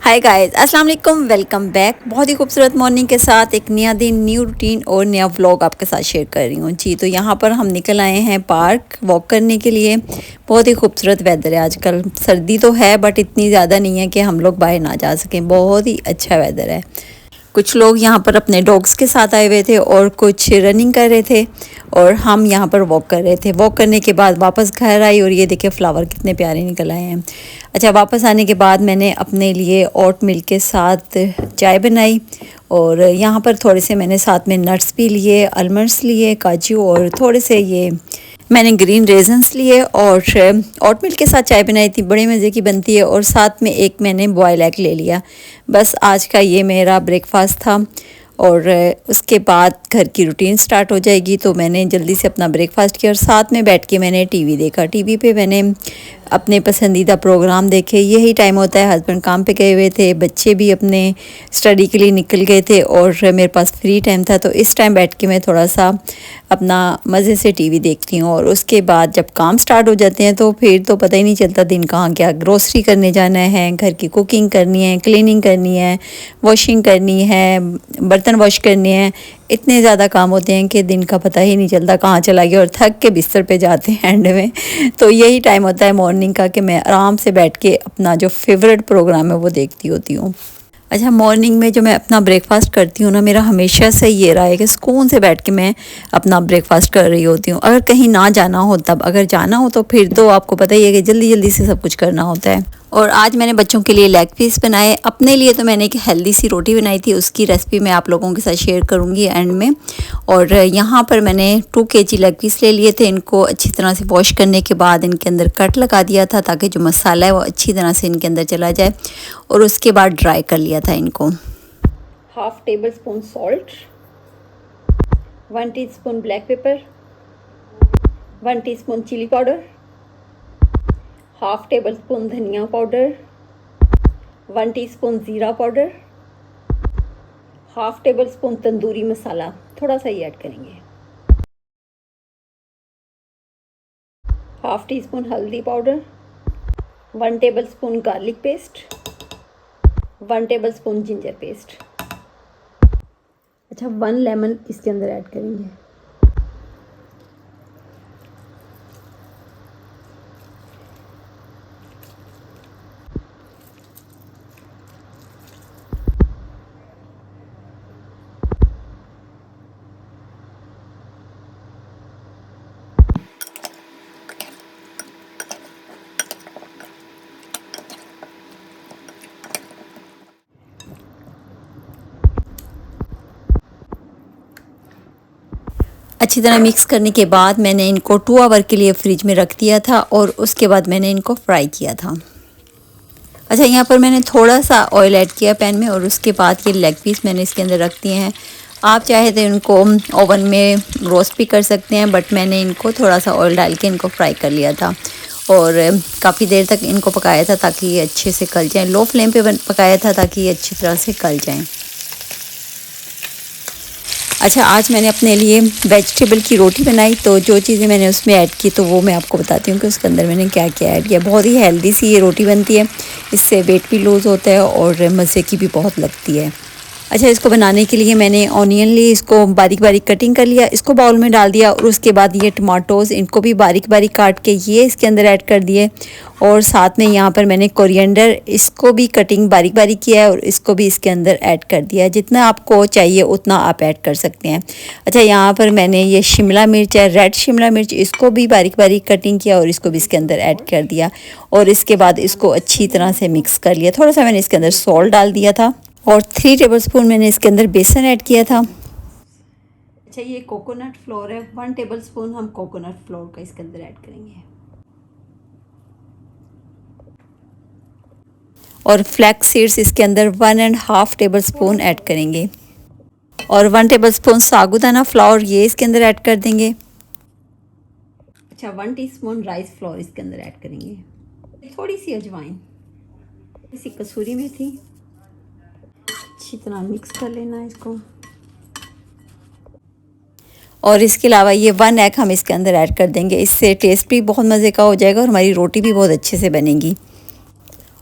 Hi guys, अस्सलाम वालेकुम, welcome back. बहुत ही खूबसूरत मॉर्निंग के साथ एक नया दिन, न्यू रूटीन और नया व्लॉग आपके साथ शेयर कर रही हूँ जी। तो यहाँ पर हम निकल आए हैं पार्क वॉक करने के लिए। बहुत ही खूबसूरत वेदर है आजकल। सर्दी तो है बट इतनी ज़्यादा नहीं है कि हम लोग बाहर ना जा सकें। बहुत ही अच्छा वेदर है। कुछ लोग यहाँ पर अपने डॉग्स के साथ आए हुए थे और कुछ रनिंग कर रहे थे और हम यहाँ पर वॉक कर रहे थे। वॉक करने के बाद वापस घर आई और ये देखिए फ्लावर कितने प्यारे निकल आए हैं। अच्छा, वापस आने के बाद मैंने अपने लिए ओट मिल्क के साथ चाय बनाई और यहाँ पर थोड़े से मैंने साथ में नट्स भी लिए, आलमंड्स लिए, काजू और थोड़े से ये मैंने ग्रीन रेजन्स लिए और ओट मिल्क के साथ चाय बनाई थी। बड़े मज़े की बनती है। और साथ में एक मैंने बॉयल एग ले लिया। बस आज का ये मेरा ब्रेकफास्ट था और उसके बाद घर की रूटीन स्टार्ट हो जाएगी। तो मैंने जल्दी से अपना ब्रेकफास्ट किया और साथ में बैठ के मैंने टीवी देखा। टीवी पे मैंने अपने पसंदीदा प्रोग्राम देखे। यही टाइम होता है, हस्बैंड काम पे गए हुए थे, बच्चे भी अपने स्टडी के लिए निकल गए थे और मेरे पास फ्री टाइम था। तो इस टाइम बैठ के मैं थोड़ा सा अपना मज़े से टीवी देखती हूँ। और उसके बाद जब काम स्टार्ट हो जाते हैं तो फिर तो पता ही नहीं चलता दिन कहाँ गया। ग्रोसरी करने जाना है, घर की कुकिंग करनी है, क्लीनिंग करनी है, वॉशिंग करनी है, बर्तन वॉश करने हैं। इतने ज़्यादा काम होते हैं कि दिन का पता ही नहीं चलता कहाँ चला गया और थक के बिस्तर पे जाते हैं एंड में। तो यही टाइम होता है मॉर्निंग का कि मैं आराम से बैठ के अपना जो फेवरेट प्रोग्राम है वो देखती होती हूँ। अच्छा, मॉर्निंग में जो मैं अपना ब्रेकफास्ट करती हूँ ना, मेरा हमेशा से ये रहा है कि सुकून से बैठ के मैं अपना ब्रेकफास्ट कर रही होती हूँ। अगर कहीं ना जाना हो तब, अगर जाना हो तो फिर तो आपको पता ही है कि जल्दी जल्दी से सब कुछ करना होता है। और आज मैंने बच्चों के लिए लेग पीस बनाए। अपने लिए तो मैंने एक हेल्दी सी रोटी बनाई थी, उसकी रेसिपी मैं आप लोगों के साथ शेयर करूँगी एंड में। और यहाँ पर मैंने 2 kg लेग पीस ले लिए थे। इनको अच्छी तरह से वॉश करने के बाद इनके अंदर कट लगा दिया था ताकि जो मसाला है वो अच्छी तरह से इनके अंदर चला जाए। और उसके बाद ड्राई कर लिया था इनको। Half tablespoon salt, 1 teaspoon black pepper, 1 teaspoon chili powder, half tablespoon धनिया पाउडर, 1 टीस्पून ज़ीरा powder, half tablespoon tandoori masala, थोड़ा सा ही ऐड करेंगे, हाफ टी स्पून हल्दी powder, 1 tablespoon garlic paste, 1 tablespoon ginger paste. अच्छा, 1 lemon इसके अंदर ऐड करेंगे। अच्छी तरह मिक्स करने के बाद मैंने इनको 2 आवर के लिए फ्रिज में रख दिया था और उसके बाद मैंने इनको फ्राई किया था। अच्छा, यहाँ पर मैंने थोड़ा सा ऑयल ऐड किया पैन में और उसके बाद ये लेग पीस मैंने इसके अंदर रख दिए हैं। आप चाहे तो इनको ओवन में रोस्ट भी कर सकते हैं बट मैंने इनको थोड़ा सा ऑयल डाल के इनको फ्राई कर लिया था और काफ़ी देर तक इनको पकाया था ताकि ये अच्छे से गल जाएँ। लो फ्लेम पे पकाया था ताकि ये अच्छी तरह से गल जाएँ। अच्छा, आज मैंने अपने लिए वेजिटेबल की रोटी बनाई। तो जो चीज़ें मैंने उसमें ऐड की तो वो मैं आपको बताती हूँ कि उसके अंदर मैंने क्या क्या ऐड किया। बहुत ही हेल्दी सी ये रोटी बनती है, इससे वेट भी लूज़ होता है और मज़े की भी बहुत लगती है। अच्छा, इसको बनाने के लिए मैंने ऑनियन ली, इसको बारीक बारीक कटिंग कर लिया, इसको बाउल में डाल दिया और उसके बाद ये टमाटोज़, इनको भी बारीक बारीक काट के ये इसके अंदर ऐड कर दिए। और साथ में यहाँ पर मैंने कोरिएंडर, इसको भी कटिंग बारीक बारीक किया है और इसको भी इसके अंदर ऐड कर दिया। जितना आपको चाहिए उतना आप ऐड कर सकते हैं। अच्छा, यहाँ पर मैंने ये शिमला मिर्च है, रेड शिमला मिर्च, इसको भी बारीक बारीक कटिंग किया और इसको भी इसके अंदर ऐड कर दिया और इसके बाद इसको अच्छी तरह से मिक्स कर लिया। थोड़ा सा मैंने इसके अंदर सॉल्ट डाल दिया था और 3 टेबलस्पून मैंने इसके अंदर बेसन ऐड किया था। अच्छा, ये कोकोनट फ्लोर है, 1 टेबलस्पून हम कोकोनट फ्लोर का इसके अंदर ऐड करेंगे और फ्लैक्स सीड्स इसके अंदर 1.5 टेबलस्पून ऐड करेंगे और 1 टेबलस्पून साबूदाना फ्लावर ये इसके अंदर ऐड कर देंगे। अच्छा, 1 टीस्पून राइस फ्लोर इसके अंदर ऐड करेंगे, थोड़ी सी अजवाइन, इसी कसूरी मेथी, अच्छी तरह मिक्स कर लेना है इसको। और इसके अलावा ये 1 एग हम इसके अंदर ऐड कर देंगे, इससे टेस्ट भी बहुत मज़े का हो जाएगा और हमारी रोटी भी बहुत अच्छे से बनेगी।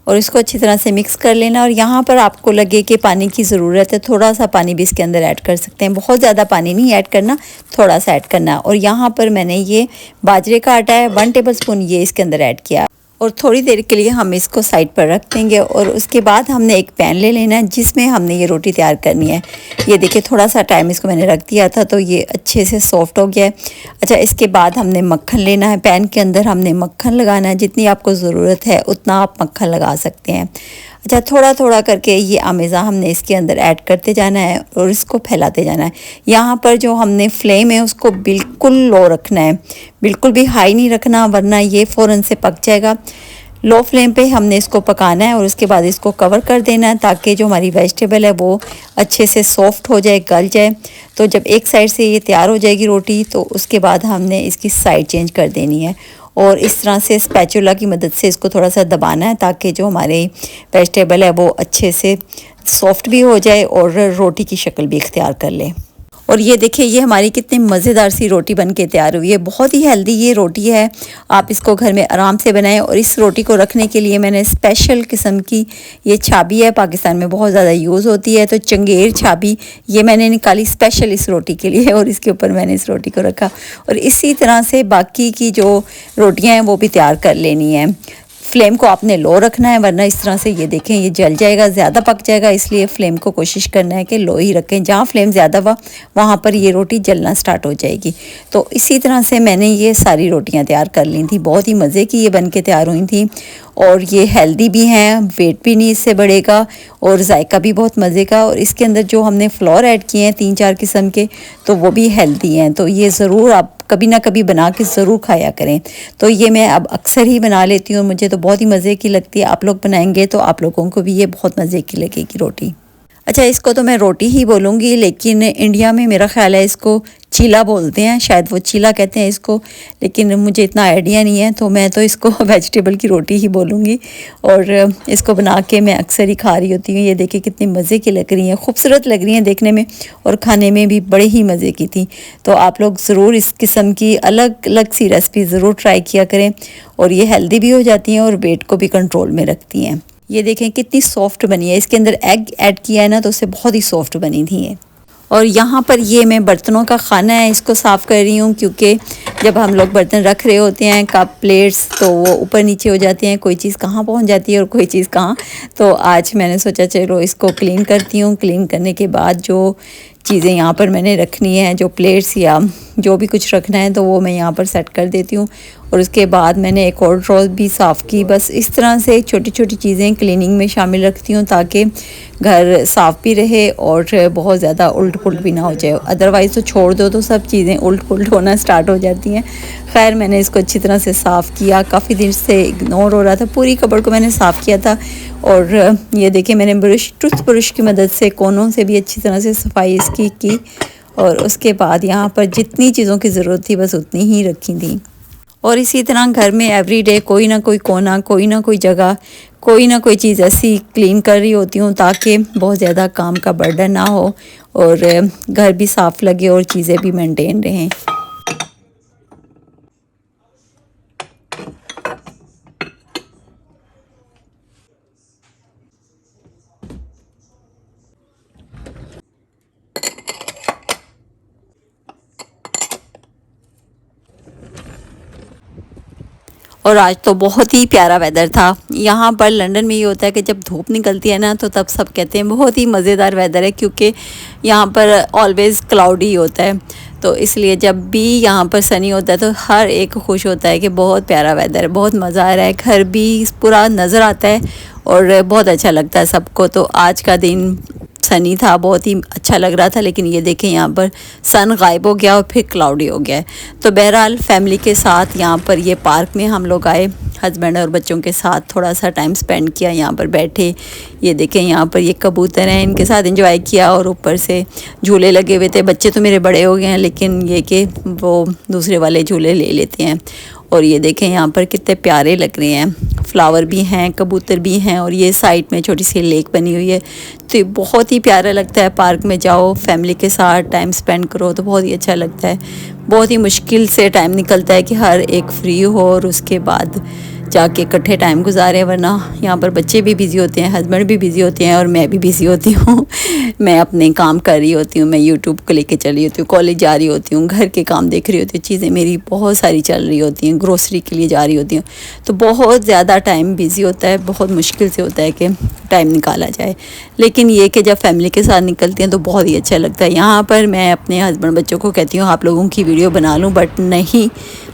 और इसको अच्छी तरह से मिक्स कर लेना। और यहाँ पर आपको लगे कि पानी की ज़रूरत है, थोड़ा सा पानी भी इसके अंदर ऐड कर सकते हैं, बहुत ज़्यादा पानी नहीं ऐड करना, थोड़ा सा ऐड करना। और यहाँ पर मैंने ये बाजरे का आटा है 1 टेबल स्पून ये इसके अंदर ऐड किया और थोड़ी देर के लिए हम इसको साइड पर रख देंगे। और उसके बाद हमने एक पैन ले लेना है जिसमें हमने ये रोटी तैयार करनी है। ये देखिए थोड़ा सा टाइम इसको मैंने रख दिया था तो ये अच्छे से सॉफ्ट हो गया है। अच्छा, इसके बाद हमने मक्खन लेना है, पैन के अंदर हमने मक्खन लगाना है, जितनी आपको ज़रूरत है उतना आप मक्खन लगा सकते हैं। अच्छा, थोड़ा थोड़ा करके ये आमेज़ा हमने इसके अंदर ऐड करते जाना है और इसको फैलाते जाना है। यहाँ पर जो हमने फ्लेम है उसको बिल्कुल लो रखना है, बिल्कुल भी हाई नहीं रखना वरना ये फ़ौरन से पक जाएगा। लो फ्लेम पे हमने इसको पकाना है और उसके बाद इसको कवर कर देना है ताकि जो हमारी वेजिटेबल है वो अच्छे से सॉफ्ट हो जाए, गल जाए। तो जब एक साइड से ये तैयार हो जाएगी रोटी तो उसके बाद हमने इसकी साइड चेंज कर देनी है और इस तरह से स्पैचुला की मदद से इसको थोड़ा सा दबाना है ताकि जो हमारे वेजिटेबल है वो अच्छे से सॉफ्ट भी हो जाए और रोटी की शक्ल भी इख्तियार कर ले। और ये देखिए ये हमारी कितनी मज़ेदार सी रोटी बन के तैयार हुई है। बहुत ही हेल्दी ये रोटी है, आप इसको घर में आराम से बनाएं। और इस रोटी को रखने के लिए मैंने स्पेशल किस्म की ये छाबी है, पाकिस्तान में बहुत ज़्यादा यूज़ होती है, तो चंगेर छाबी ये मैंने निकाली स्पेशल इस रोटी के लिए और इसके ऊपर मैंने इस रोटी को रखा। और इसी तरह से बाकी की जो रोटियाँ हैं वो भी तैयार कर लेनी है। फ्लेम को आपने लो रखना है वरना इस तरह से ये देखें ये जल जाएगा, ज़्यादा पक जाएगा, इसलिए फ्लेम को कोशिश करना है कि लो ही रखें। जहाँ फ्लेम ज़्यादा हुआ वहाँ पर ये रोटी जलना स्टार्ट हो जाएगी। तो इसी तरह से मैंने ये सारी रोटियाँ तैयार कर ली थी, बहुत ही मज़े की ये बन के तैयार हुई थी और ये हेल्दी भी हैं, वेट भी नहीं इससे बढ़ेगा और जायका भी बहुत मज़े का। और इसके अंदर जो हमने फ्लोर ऐड किए हैं 3-4 किस्म के तो वो भी हेल्दी हैं, तो ये ज़रूर आप कभी ना कभी बना के ज़रूर खाया करें। तो ये मैं अब अक्सर ही बना लेती हूँ, मुझे तो बहुत ही मज़े की लगती है। आप लोग बनाएंगे तो आप लोगों को भी ये बहुत मज़े की लगेगी रोटी। अच्छा, इसको तो मैं रोटी ही बोलूँगी लेकिन इंडिया में मेरा ख़्याल है इसको चीला बोलते हैं, शायद वो चीला कहते हैं इसको, लेकिन मुझे इतना आइडिया नहीं है तो मैं तो इसको वेजिटेबल की रोटी ही बोलूँगी। और इसको बना के मैं अक्सर ही खा रही होती हूँ। ये देखिए कितनी मज़े की लग रही हैं, खूबसूरत लग रही हैं देखने में और खाने में भी बड़े ही मज़े की थी। तो आप लोग ज़रूर इस किस्म की अलग अलग सी रेसिपी ज़रूर ट्राई किया करें और ये हेल्दी भी हो जाती हैं और वेट को भी कंट्रोल में रखती हैं। ये देखें कितनी सॉफ्ट बनी है, इसके अंदर एग ऐड किया है ना तो उससे बहुत ही सॉफ्ट बनी थी ये। और यहाँ पर ये मैं बर्तनों का खाना है इसको साफ़ कर रही हूँ क्योंकि जब हम लोग बर्तन रख रहे होते हैं कप प्लेट्स तो वो ऊपर नीचे हो जाते हैं, कोई चीज़ कहाँ पहुँच जाती है और कोई चीज़ कहाँ। तो आज मैंने सोचा चलो इसको क्लीन करती हूँ। क्लीन करने के बाद जो चीज़ें यहाँ पर मैंने रखनी है, जो प्लेट्स या जो भी कुछ रखना है तो वो मैं यहाँ पर सेट कर देती हूँ। और उसके बाद मैंने एक और ड्रॉर भी साफ़ की। बस इस तरह से छोटी छोटी चीज़ें क्लीनिंग में शामिल रखती हूँ ताकि घर साफ़ भी रहे और बहुत ज़्यादा उल्ट पुल्ट भी ना हो जाए। अदरवाइज़ तो छोड़ दो तो सब चीज़ें उल्ट पुल्ट होना स्टार्ट हो जाती हैं। खैर मैंने इसको अच्छी तरह से साफ़ किया, काफ़ी देर से इग्नोर हो रहा था, पूरी कबर्ड को मैंने साफ़ किया था। और ये देखिए मैंने टूथ ब्रश की मदद से कोनों से भी अच्छी तरह से सफाई इसकी की और उसके बाद यहाँ पर जितनी चीज़ों की ज़रूरत थी बस उतनी ही रखी थी। और इसी तरह घर में एवरीडे कोई ना कोई कोना, कोई ना कोई जगह, कोई ना कोई चीज़ ऐसी क्लीन कर रही होती हूँ ताकि बहुत ज़्यादा काम का बर्डन ना हो और घर भी साफ़ लगे और चीज़ें भी मेंटेन रहें। और आज तो बहुत ही प्यारा वेदर था। यहाँ पर लंदन में ये होता है कि जब धूप निकलती है ना तो तब सब कहते हैं बहुत ही मज़ेदार वेदर है क्योंकि यहाँ पर ऑलवेज़ क्लाउडी होता है। तो इसलिए जब भी यहाँ पर सनी होता है तो हर एक खुश होता है कि बहुत प्यारा वेदर है, बहुत मज़ा आ रहा है, घर भी पूरा नज़र आता है और बहुत अच्छा लगता है सबको। तो आज का दिन सनी था, बहुत ही अच्छा लग रहा था, लेकिन ये देखें यहाँ पर सन गायब हो गया और फिर क्लाउडी हो गया है। तो बहरहाल फैमिली के साथ यहाँ पर ये पार्क में हम लोग आए, हस्बैंड और बच्चों के साथ थोड़ा सा टाइम स्पेंड किया, यहाँ पर बैठे। ये देखें यहाँ पर ये कबूतर हैं, इनके साथ एंजॉय किया और ऊपर से झूले लगे हुए थे। बच्चे तो मेरे बड़े हो गए हैं लेकिन ये कि वो दूसरे वाले झूले ले लेते हैं। और ये देखें यहाँ पर कितने प्यारे लग रहे हैं, फ्लावर भी हैं, कबूतर भी हैं और ये साइड में छोटी सी लेक बनी हुई है। तो ये बहुत ही प्यारा लगता है, पार्क में जाओ फैमिली के साथ टाइम स्पेंड करो तो बहुत ही अच्छा लगता है। बहुत ही मुश्किल से टाइम निकलता है कि हर एक फ्री हो और उसके बाद जाके इकट्ठे टाइम गुजारें, वरना यहाँ पर बच्चे भी बिज़ी होते हैं, हस्बैंड भी बिज़ी होते हैं और मैं भी बिज़ी होती हूँ। मैं अपने काम कर रही होती हूँ, मैं यूट्यूब को लेके चली होती हूँ, कॉलेज जा रही होती हूँ, घर के काम देख रही होती हूँ, चीज़ें मेरी बहुत सारी चल रही होती हैं, ग्रोसरी के लिए जा रही होती हूँ। तो बहुत ज़्यादा टाइम बिज़ी होता है, बहुत मुश्किल से होता है कि टाइम निकाला जाए। लेकिन ये कि जब फैमिली के साथ निकलती हैं तो बहुत ही अच्छा लगता है। यहाँ पर मैं अपने हस्बैंड बच्चों को कहती हूँ आप लोगों की वीडियो बना लूँ, बट नहीं,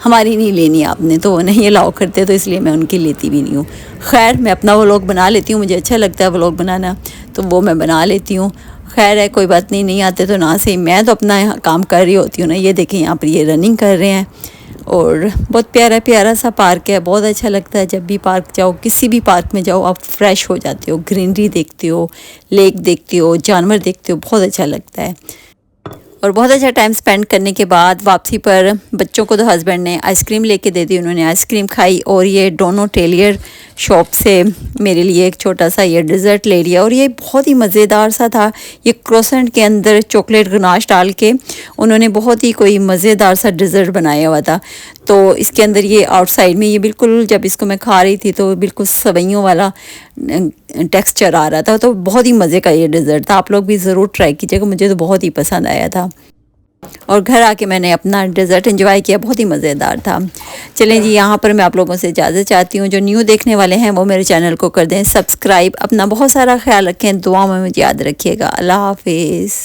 हमारी नहीं लेनी आपने, तो वो नहीं अलाउ करते, तो इसलिए मैं उनकी लेती भी नहीं हूँ। खैर मैं अपना व्लॉग बना लेती हूँ, मुझे अच्छा लगता है व्लॉग बनाना, तो वो मैं बना लेती हूँ। खैर है, कोई बात नहीं, नहीं आते तो ना सही, मैं तो अपना काम कर रही होती हूँ ना। ये देखें यहाँ पर ये रनिंग कर रहे हैं और बहुत प्यारा प्यारा सा पार्क है, बहुत अच्छा लगता है। जब भी पार्क जाओ, किसी भी पार्क में जाओ, आप फ्रेश हो जाते हो, ग्रीनरी देखते हो, लेक देखते हो, जानवर देखते हो, बहुत अच्छा लगता है। और बहुत अच्छा टाइम स्पेंड करने के बाद वापसी पर बच्चों को तो हस्बैंड ने आइसक्रीम लेके दे दी, उन्होंने आइसक्रीम खाई और ये डोनो टेलियर शॉप से मेरे लिए एक छोटा सा ये डिज़र्ट ले लिया और ये बहुत ही मज़ेदार सा था। ये क्रोसेंट के अंदर चॉकलेट गनाश डाल के उन्होंने बहुत ही कोई मज़ेदार सा डिज़र्ट बनाया हुआ था। तो इसके अंदर ये आउटसाइड में ये बिल्कुल, जब इसको मैं खा रही थी तो बिल्कुल सवैयों वाला टेक्सचर आ रहा था, तो बहुत ही मज़े का ये डिज़र्ट था। आप लोग भी ज़रूर ट्राई कीजिएगा, मुझे तो बहुत ही पसंद आया था। और घर आके मैंने अपना डेज़र्ट एंजॉय किया, बहुत ही मज़ेदार था। चलें जी, यहाँ पर मैं आप लोगों से इजाज़त चाहती हूँ। जो न्यू देखने वाले हैं वो मेरे चैनल को कर दें सब्सक्राइब। अपना बहुत सारा ख्याल रखें, दुआ में मुझे याद रखिएगा। अल्लाह हाफिज़।